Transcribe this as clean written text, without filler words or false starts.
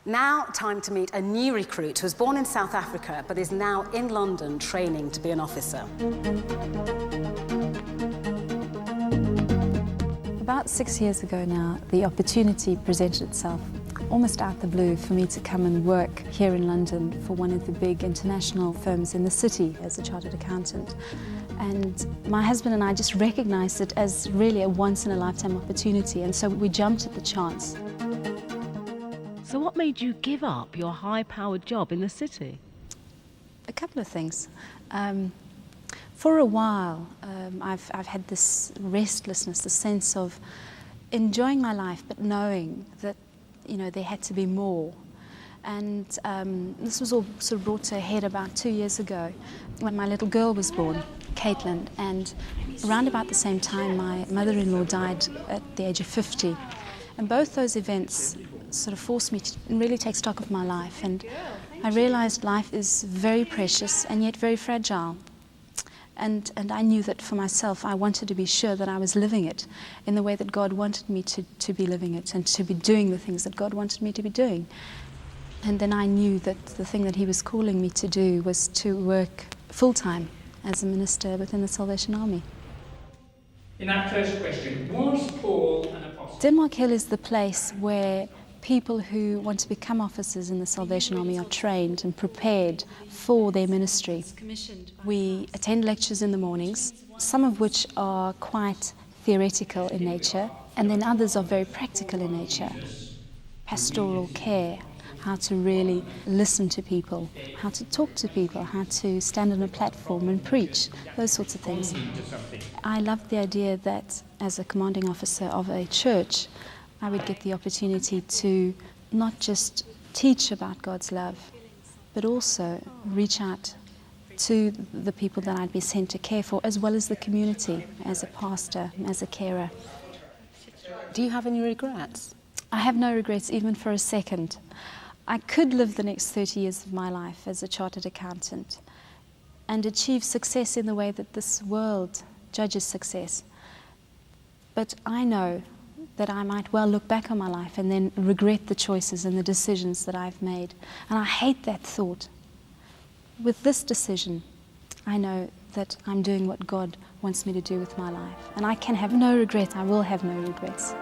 Now, time to meet a new recruit who was born in South Africa but is now in London training to be an officer. About 6 years ago now, the opportunity presented itself almost out the blue for me to come and work here in London for one of the big international firms in the city as a chartered accountant. And my husband and I just recognized it as really a once-in-a-lifetime opportunity, and so we jumped at the chance. So what made you give up your high-powered job in the city? A couple of things. For a while, I've had this restlessness, the sense of enjoying my life, but knowing that, you know, there had to be more. And this was all sort of brought to a head about 2 years ago when my little girl was born, Caitlin, and around about the same time my mother-in-law died at the age of 50. And both those events sort of forced me to really take stock of my life, and I realized life is very precious and yet very fragile. And I knew that for myself I wanted to be sure that I was living it in the way that God wanted me to be living it, and to be doing the things that God wanted me to be doing. And then I knew that the thing that He was calling me to do was to work full-time as a minister within the Salvation Army. In that first question, was Paul an apostle? Denmark Hill is the place where people who want to become officers in the Salvation Army are trained and prepared for their ministry. We attend lectures in the mornings, some of which are quite theoretical in nature, and then others are very practical in nature. Pastoral care, how to really listen to people, how to talk to people, how to stand on a platform and preach, those sorts of things. I loved the idea that as a commanding officer of a church, I would get the opportunity to not just teach about God's love, but also reach out to the people that I'd be sent to care for, as well as the community, as a pastor, as a carer. Do you have any regrets? I have no regrets, even for a second. I could live the next 30 years of my life as a chartered accountant and achieve success in the way that this world judges success. But I know that I might well look back on my life and then regret the choices and the decisions that I've made. And I hate that thought. With this decision, I know that I'm doing what God wants me to do with my life. And I can have no regret, I will have no regrets.